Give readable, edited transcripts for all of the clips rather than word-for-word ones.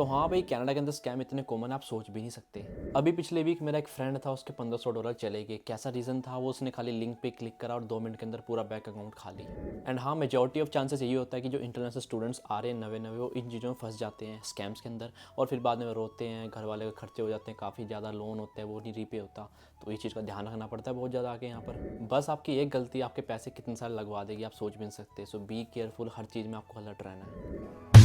तो हाँ भाई, कनाडा के अंदर स्कैम इतने कॉमन आप सोच भी नहीं सकते। अभी पिछले वीक मेरा एक फ्रेंड था, उसके $1500 चले गए। कैसा रीज़न था? वो उसने खाली लिंक पे क्लिक करा और 2 मिनट के अंदर पूरा बैंक अकाउंट खाली। एंड हाँ, मेजॉरिटी ऑफ चांसेस यही होता है कि जो इंटरनेशनल स्टूडेंट्स आ रहे हैं नवे नवे, वो इन चीज़ों में फंस जाते हैं स्कैम्स के अंदर, और फिर बाद में वो रोते हैं, घर वाले के खर्चे हो जाते हैं, काफ़ी ज़्यादा लोन होता है, वो नहीं रीपे होता। तो इस चीज़ का ध्यान रखना पड़ता है बहुत ज़्यादा आगे यहाँ पर। बस आपकी एक गलती आपके पैसे कितने साल लगवा देगी, आप सोच भी नहीं सकते। सो बी केयरफुल, हर चीज़ में आपको अलर्ट रहना है।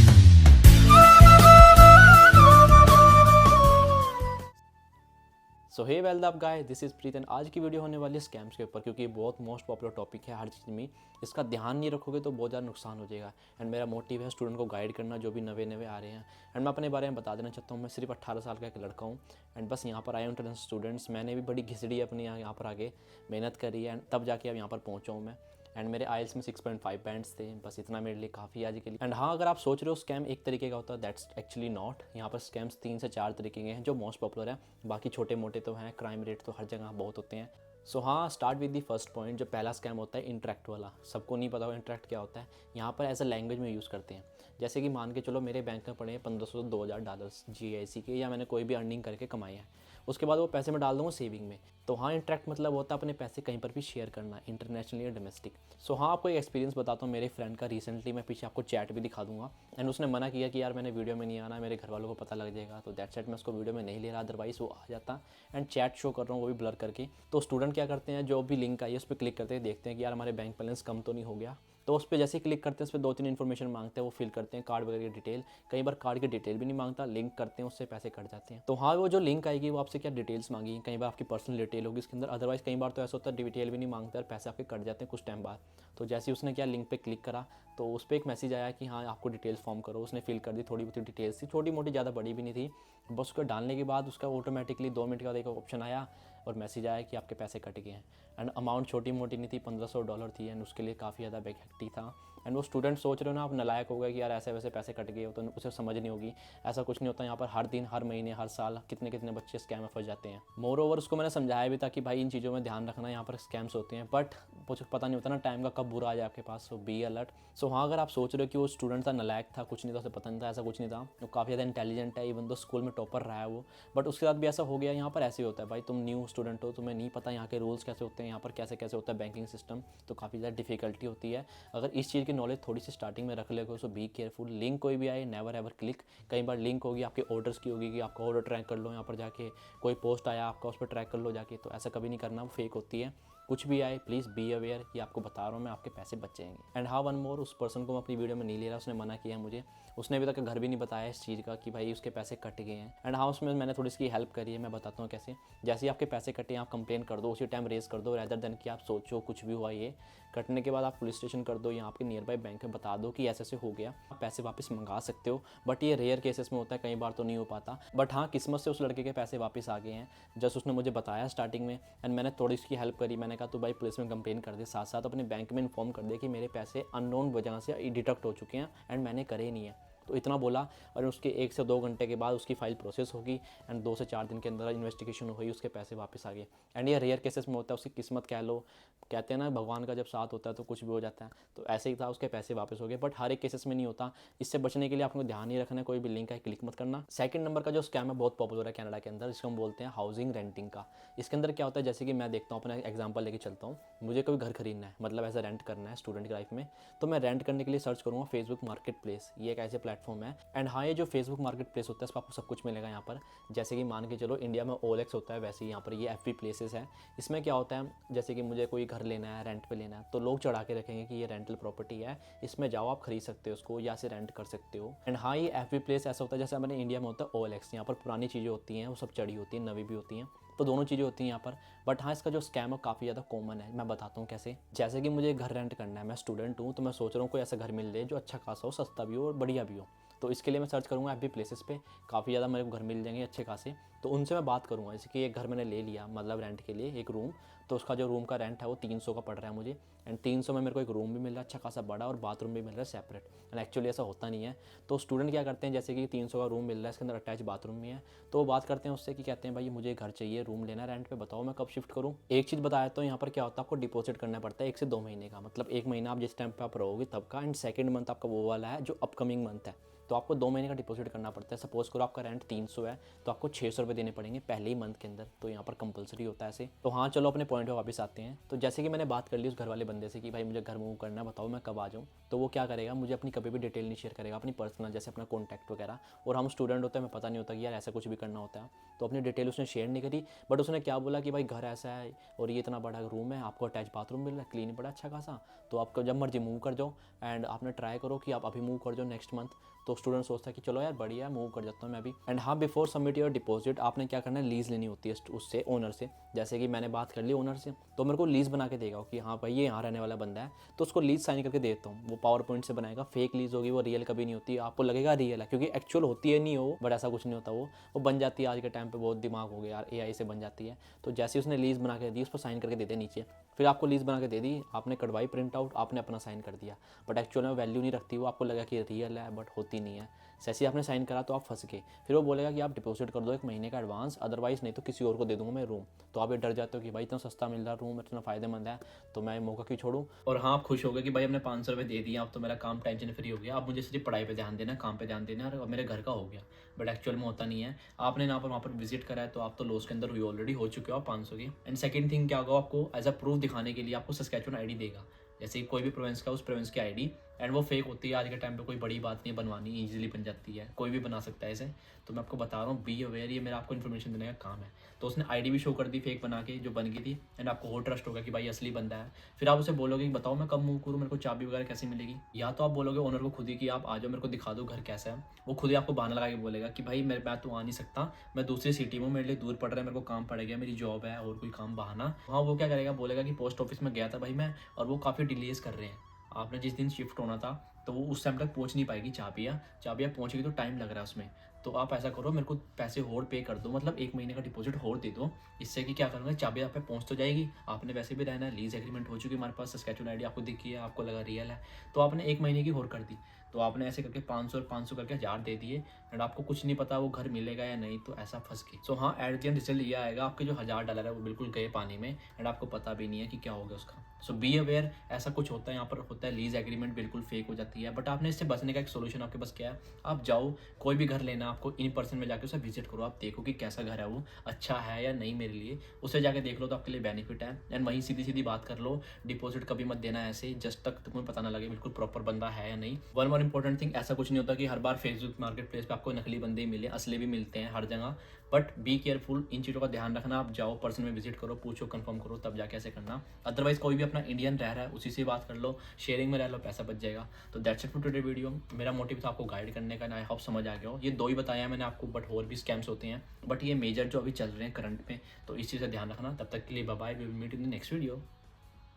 So hey well up guy, this is Preet and आज की वीडियो होने वाली है स्कैम्स के ऊपर, क्योंकि ये बहुत मोस्ट पॉपुलर टॉपिक है हर चीज़ में। इसका ध्यान नहीं रखोगे तो बहुत ज़्यादा नुकसान हो जाएगा। एंड मेरा मोटिव है स्टूडेंट को गाइड करना, जो भी नवे नवे आ रहे हैं। एंड मैं अपने बारे में बता देना चाहता हूँ, मैं सिर्फ 18 साल का एक लड़का हूँ। एंड बस यहाँ पर आए इंटरनेशनल स्टूडेंट्स, मैंने भी बड़ी घिसड़ी अपनी यहाँ पर आगे मेहनत करी है, एंड तब जाके अब यहाँ पर पहुँचा हूँ मैं। एंड मेरे आइल्स में 6.5 बैंड्स थे, बस इतना मेरे लिए काफ़ी आज के लिए। एंड हाँ, अगर आप सोच रहे हो स्कैम एक तरीके का होता है, दैट्स एक्चुअली नॉट। यहाँ पर स्कैम्स 3 से 4 तरीके के हैं जो मोस्ट पॉपुलर है, बाकी छोटे मोटे तो हैं। क्राइम रेट तो हर जगह बहुत होते हैं। सो हाँ, start with the first point. जो पहला स्कैम होता है इंटरेक्ट वाला, सबको नहीं पता होगा इंटरेक्ट क्या होता है। यहाँ पर एज अ लैंग्वेज में यूज़ करते हैं। जैसे कि मान के चलो मेरे बैंक में पड़े हैं $1500 से $2000 GIC के, या मैंने कोई भी अर्निंग करके कमाए हैं। उसके बाद वो पैसे मैं डाल दूँगा सेविंग में। तो हाँ, इंटरेक्ट मतलब होता है अपने पैसे कहीं पर भी शेयर करना, इंटरनेशनली या डोमेस्टिक। सो हाँ, आपको एक एक्सपीरियंस बताता हूँ मेरे फ्रेंड का। रिसेंटली मैं पीछे आपको चैट भी दिखा दूंगा। एंड उसने मना किया कि यार मैंने वीडियो में नहीं आना, मेरे घर वालों को पता लग जाएगा। तो दैट सेट मैं उसको वीडियो में नहीं ले रहा, अदरवाइज वो आ जाता। एंड चैट शो कर रहा हूँ वो भी ब्लर करके। तो स्टूडेंट क्या करते हैं, जो भी लिंक आई है उस पर क्लिक करते हैं, देखते हैं कि यार हमारे बैंक बैलेंस कम तो नहीं हो गया। तो उस पर जैसे ही क्लिक करते हैं, उस पर 2-3 इन्फॉर्मेशन मांगते हैं, वो फिल करते हैं, कार्ड वगैरह की डिटेल। कई बार कार्ड की डिटेल भी नहीं मांगता, लिंक करते हैं, उससे पैसे कट जाते हैं। तो हाँ, वो जो लिंक आएगी वो आपसे क्या डिटेल्स मांगी, कई बार आपकी पर्सनल डिटेल होगी इसके अंदर। अदरवाइज कई बार तो ऐसा होता है डिटेल भी नहीं मांगता और पैसे आपके कट जाते हैं कुछ टाइम बाद। तो जैसे ही उसने क्या लिंक पे क्लिक करा, तो उस पर एक मैसेज आया कि हाँ आपको डिटेल्स फॉर्म करो। उसने फिल कर दी, थोड़ी बहुत डिटेल्स थी, छोटी मोटी, ज़्यादा बड़ी भी नहीं थी। बस उसको डालने के बाद उसका ऑटोमेटिकली 2 मिनट के बाद एक ऑप्शन आया और मैसेज आया कि आपके पैसे कट गए हैं। एंड अमाउंट छोटी मोटी नहीं थी, $1500 थी। एंड उसके लिए काफ़ी ज़्यादा बिग हेक्टिक था। एंड वो स्टूडेंट सोच रहे हो ना, आप नलायक हो गए कि यार ऐसे वैसे पैसे कट गए हो, तो उसे समझ नहीं होगी। ऐसा कुछ नहीं होता यहाँ पर। हर दिन, हर महीने, हर साल कितने कितने बच्चे स्कैम में फंस जाते हैं। मोर ओवर उसको मैंने समझाया भी था कि भाई इन चीज़ों में ध्यान रखना, यहाँ पर स्कैम्स होते हैं। बट कुछ पता नहीं होता ना टाइम का, कब बुरा आ जाए आपके पास। सो बी अलर्ट। सो हाँ, अगर आप सोच रहे हो कि वो स्टूडेंट था नलायक था, कुछ नहीं था, उसे पता नहीं था, ऐसा कुछ नहीं था। वो काफ़ी ज़्यादा इंटेलिजेंट है, इवन तो स्कूल में टॉपर रहा है वो। बट उसके साथ भी ऐसा हो गया। यहाँ पर ऐसे ही होता है भाई, तुम न्यू स्टूडेंट हो, तुम्हें नहीं पता यहाँ के रूल्स कैसे होते हैं, यहाँ पर कैसे कैसे होता है बैंकिंग सिस्टम। तो काफ़ी ज़्यादा डिफिकल्टी होती है। अगर इस चीज़ की नॉलेज थोड़ी सी स्टार्टिंग में रख लेगो, सो बी केयरफुल। लिंक कोई भी आए, नेवर एवर क्लिक। कई बार लिंक होगी आपके ऑर्डर्स की, होगी कि आपका ऑर्डर ट्रैक कर लो यहाँ पर जाके, कोई पोस्ट आया आपका उस पर ट्रैक कर लो जाके। तो ऐसा कभी नहीं करना, वो फेक होती है। कुछ भी आए प्लीज़ बी अवेयर, कि आपको बता रहा हूँ मैं, आपके पैसे बच जाएंगे। एंड हाँ, वन मोर, उस पर्सन को मैं अपनी वीडियो में नहीं ले रहा, उसने मना किया मुझे। उसने अभी तक घर भी नहीं बताया इस चीज़ का कि भाई उसके पैसे कट गए हैं। एंड हाँ, उसमें मैंने थोड़ी इसकी हेल्प करी है, मैं बताता हूँ कैसे। जैसे ही आपके पैसे कटे, आप कंप्लेन कर दो, उसी टाइम रेज कर दो, रैदर देन कि आप सोचो कुछ भी हुआ। ये कटने के बाद आप पुलिस स्टेशन कर दो, या आपके नियर बाई बैंक में बता दो कि ऐसे ऐसे हो गया। आप पैसे वापस मंगा सकते हो, बट ये रेयर केसेस में होता है, कई बार तो नहीं हो पाता। बट हाँ, किस्मत से उस लड़के के पैसे वापस आ गए हैं, जस्ट उसने मुझे बताया स्टार्टिंग में। एंड मैंने थोड़ी उसकी हेल्प करी। मैंने कहा तो भाई पुलिस में कंप्लेन कर दे, साथ साथ अपने बैंक में इन्फॉर्म कर दे कि मेरे पैसे अननोन वजह से डिडक्ट हो चुके हैं एंड मैंने करे नहीं है। तो इतना बोला, और उसके 1 से 2 घंटे के बाद उसकी फाइल प्रोसेस होगी। एंड 2 से 4 दिन के अंदर इन्वेस्टिगेशन हुई, उसके पैसे वापस आ गए। एंड ये रेयर केसेस में होता है, उसकी किस्मत कह लो। कहते हैं ना, भगवान का जब साथ होता है तो कुछ भी हो जाता है। तो ऐसे ही था, उसके पैसे वापस हो गए। बट हर एक केसेस में नहीं होता। इससे बचने के लिए आपको ध्यान ही रखना है, कोई भी लिंक है क्लिक मत करना। सेकंड नंबर का जो स्कैम है बहुत पॉपुलर है कनाडा के अंदर, जिसको हम बोलते हैं हाउसिंग रेंटिंग का। इसके अंदर क्या होता है, जैसे कि मैं देखता हूँ, अपना एग्जाम्पल लेके चलता हूँ। मुझे कोई घर खरीदना है, मतलब ऐसा रेंट करना है स्टूडेंट की लाइफ में। तो मैं रेंट करने के लिए सर्च करूँगा फेसबुक मार्केट प्लेस। ये एक ऐसे प्लेटफॉर्म है। एंड हाँ, ये जो फेसबुक मार्केट प्लेस होता है, इस पर आपको सब कुछ मिलेगा यहाँ पर। जैसे कि मान के चलो इंडिया में OLX होता है, वैसे ही यहाँ पर ये FB प्लेसेस है। इसमें क्या होता है, जैसे कि मुझे कोई घर लेना है, रेंट पे लेना है, तो लोग चढ़ा के रखेंगे कि ये रेंटल प्रॉपर्टी है, इसमें जाओ आप खरीद सकते हो उसको, या से रेंट कर सकते हो। एंड हाँ, ये FB प्लेस ऐसा होता है जैसे हमारे इंडिया में होता है OLX। यहाँ पर पुरानी चीज़ें होती हैं, वो सब चढ़ी होती हैं, नवी भी होती हैं। तो दोनों चीज़ें होती हैं यहाँ पर। बट हाँ, इसका जो स्कैम है काफ़ी ज़्यादा कॉमन है। मैं बताता हूँ कैसे। जैसे कि मुझे घर रेंट करना है, मैं स्टूडेंट हूँ, तो मैं सोच रहा हूँ कोई ऐसा घर मिल जाए जो अच्छा खासा हो, सस्ता भी हो और बढ़िया भी हो। तो इसके लिए मैं सर्च करूँगा FB प्लेसेस पे। काफ़ी ज़्यादा मेरे को घर मिल जाएंगे अच्छे खासे। तो उनसे मैं बात करूँगा, जैसे कि एक घर मैंने ले लिया, मतलब रेंट के लिए एक रूम। तो उसका जो रूम का रेंट है वो 300 का पड़ रहा है मुझे। एंड 300 में मेरे को एक रूम भी मिल रहा है अच्छा खासा बड़ा, और बाथरूम भी मिल रहा है सेपरेट। एंड एक्चुअली ऐसा होता नहीं है। तो स्टूडेंट क्या करते हैं, जैसे कि 300 का रूम मिल रहा है, इसके अंदर अटैच बाथरूम भी है। तो वो बात करते हैं उससे कि कहते हैं भाई मुझे घर चाहिए, रूम लेना रेंट पे, बताओ मैं कब शिफ्ट करूँ। एक चीज़ बताया तो यहाँ पर क्या होता है, आपको डिपॉजिट करना पड़ता है 1 से 2 महीने का। मतलब 1 महीना आप जिस टाइम पे आप रहोगे तब का। एंड सेकंड मंथ आपका वो वाला है जो अपकमिंग मंथ है। तो आपको 2 महीने का डिपॉजिट करना पड़ता है। सपोज करो आपका रेंट 300 है तो आपको 600 रुपये देने पड़ेंगे पहले ही मंथ के अंदर, तो यहाँ पर कंपलसरी होता है ऐसे। तो हाँ चलो अपने पॉइंट पे वापस आते हैं। तो जैसे कि मैंने बात कर ली उस घर वाले बंदे से कि भाई मुझे घर मूव करना है, बताओ मैं कब आ जाऊँ। तो वो क्या करेगा, मुझे अपनी कभी भी डिटेल नहीं शेयर करेगा, अपनी पर्सनल जैसे अपना कॉन्टैक्ट वगैरह। और हम स्टूडेंट होते हैं, हमें पता नहीं होता कि यार ऐसा कुछ भी करना होता है, तो अपनी डिटेल उसने शेयर नहीं करी। बट उसने क्या बोला कि भाई घर ऐसा है और ये इतना बड़ा रूम है, आपको अटैच बाथरूम मिल रहा है, क्लीन पड़ा अच्छा खासा, तो आपको जब मर्जी मूव कर जाओ। एंड आपने ट्राई करो कि आप अभी मूव कर जाओ नेक्स्ट मंथ। तो स्टूडेंट सोचता है कि चलो यार बढ़िया, मूव कर जाता हूँ मैं अभी। एंड हाँ, बिफोर सबमिट योर डिपॉजिट आपने क्या करना है, लीज़ लेनी होती है उससे, ओनर से। जैसे कि मैंने बात कर ली ओनर से, तो मेरे को लीज़ बना के देगा कि हाँ भाई ये यहाँ रहने वाला बंदा है, तो उसको लीज़ साइन करके देता हूँ। वो पावर पॉइंट से बनाएगा, फेक लीज़ होगी वो, रियल कभी नहीं होती। आपको लगेगा रियल है क्योंकि एक्चुअल होती है नहीं हो, बट ऐसा कुछ नहीं होता। वो बन जाती है, आज के टाइम पे बहुत दिमाग हो गया यार, AI से बन जाती है। तो जैसे उसने लीज़ बना के दी, उस पर साइन करके दे दे नीचे। फिर आपको लीज़ बना के दे दी, आपने कटवाई प्रिंट आउट, आपने अपना साइन कर दिया, बट एक्चुअल में वैल्यू नहीं रखती वो। आपको लगा कि रियल है बट होती नहीं है। जैसे ही आपने साइन करा तो आप फंस गए। फिर वो बोलेगा कि आप डिपॉजिट कर दो 1 महीने का एडवांस, अदरवाइज नहीं तो किसी और को दे दूंगा मैं रूम। तो आप ये डर जाते हो कि भाई इतना सस्ता मिल रहा रूम, इतना फ़ायदेमंद है, तो मैं मौका क्यों छोड़ूं। और हाँ, आप खुश हो गए कि भाई हमने 500 रुपये दे दिए, अब तो मेरा काम टेंशन फ्री हो गया, अब मुझे सिर्फ पढ़ाई पे ध्यान देना, काम पे ध्यान देना और मेरे घर का हो गया। बट एक्चुअल में होता नहीं है। आपने ना पर वहाँ पर विजिट करा है तो आप तो लॉस के अंदर हुई ऑलरेडी हो चुके हो आप 500 की। एंड सेकंड थिंग क्या होगा, आपको एज अ प्रूफ दिखाने के लिए आपको सस्कैचुअन आईडी देगा। जैसे कोई भी प्रोविंस का, उस प्रोविंस की आईडी, एंड वो फेक होती है। आज के टाइम पे कोई बड़ी बात नहीं बनवानी, ईजिली बन जाती है, कोई भी बना सकता है इसे। तो मैं आपको बता रहा हूँ, बी अवेयर, ये मेरा आपको इन्फॉर्मेशन देने का काम है। तो उसने आईडी भी शो कर दी फेक बना के, जो बन गई थी, एंड आपको हो ट्रस्ट होगा कि भाई असली बंदा है। फिर आप उसे बोलोगे कि बताओ मैं कब मूव करूँ, मेरे को चाबी वगैरह कैसे मिलेगी। या तो आप बोलोगे ओनर को खुद ही कि आप आ जाओ, मेरे को दिखा दो घर कैसा है। वो खुद ही आपको बहाना लगा के बोलेगा कि भाई मैं तो आ नहीं सकता, मैं दूसरी सिटी में, मेरे लिए दूर पड़ रहा है, मेरे को काम पड़ गया, मेरी जॉब है और कोई काम बहाना। हाँ, वो क्या करेगा, बोलेगा कि पोस्ट ऑफिस में गया था भाई मैं, और वो काफ़ी डिलेज कर रहे हैं, आपने जिस दिन शिफ्ट होना था तो वो उस टाइम तक पहुंच नहीं पाएगी चाबियाँ पहुंचेगी तो टाइम लग रहा है उसमें। तो आप ऐसा करो, मेरे को पैसे और पे कर दो, मतलब 1 महीने का डिपॉजिट और दे दो। इससे कि क्या करूँगा, चाबियाँ आप पे पहुंच तो जाएगी, आपने वैसे भी रहना है, लीज एग्रीमेंट हो चुकी है हमारे पास, सस्कैचुअन आईडी आपको दिखी है, आपको लगा रियल है, तो आपने 1 महीने की और कर दी। तो आपने ऐसे करके 500 और 500 करके 1000 दे दिए, एंड आपको कुछ नहीं पता वो घर मिलेगा या नहीं, तो ऐसा फंस गए। सो हाँ, एट द एंड रिजल्ट ये आएगा, आपके जो $1000 है वो बिल्कुल गए पानी में, एंड आपको पता भी नहीं है कि क्या हो गया उसका। सो बी अवेयर, ऐसा कुछ होता है यहाँ पर, होता है लीज एग्रीमेंट बिल्कुल फेक हो जाती है। बट आपने इससे बचने का एक सोल्यूशन आपके पास क्या है, आप जाओ, कोई भी घर लेना आपको, इन पर्सन में जाके उसे विजिट करो, आप देखो कि कैसा घर है, वो अच्छा है या नहीं मेरे लिए, उसे जाके देख लो तो आपके लिए बेनिफिट है। एंड वहीं सीधी सीधी बात कर लो, डिपॉजिट कभी मत देना ऐसे जस्ट तक तुम्हें पता ना लगे बिल्कुल प्रॉपर बंदा है या नहीं। वन मोर इंपॉर्टेंट थिंग, ऐसा कुछ नहीं होता कि हर बार फेसबुक मार्केट प्लेस पे आपको नकली बंदे ही मिले, असली भी मिलते हैं हर जगह। बट बी केयरफुल, इन चीज़ों का ध्यान रखना। आप जाओ, पर्सन में विजिट करो, पूछो, कंफर्म करो, तब जाके ऐसे करना। अदरवाइज कोई भी अपना इंडियन रह रहा है उसी से बात कर लो, शेयरिंग में रह लो, पैसा बच जाएगा। तो that's it for today video. मेरा मोटिव था आपको गाइड करने का, आई होप समझ आ गया हो। ये 2 ही बताया मैंने आपको, बट और भी स्कैम्स होते हैं, बट ये मेजर जो अभी चल रहे हैं करंट में, तो इस चीज़ का ध्यान रखना। तब तक के लिए bye bye, we will meet in the next video.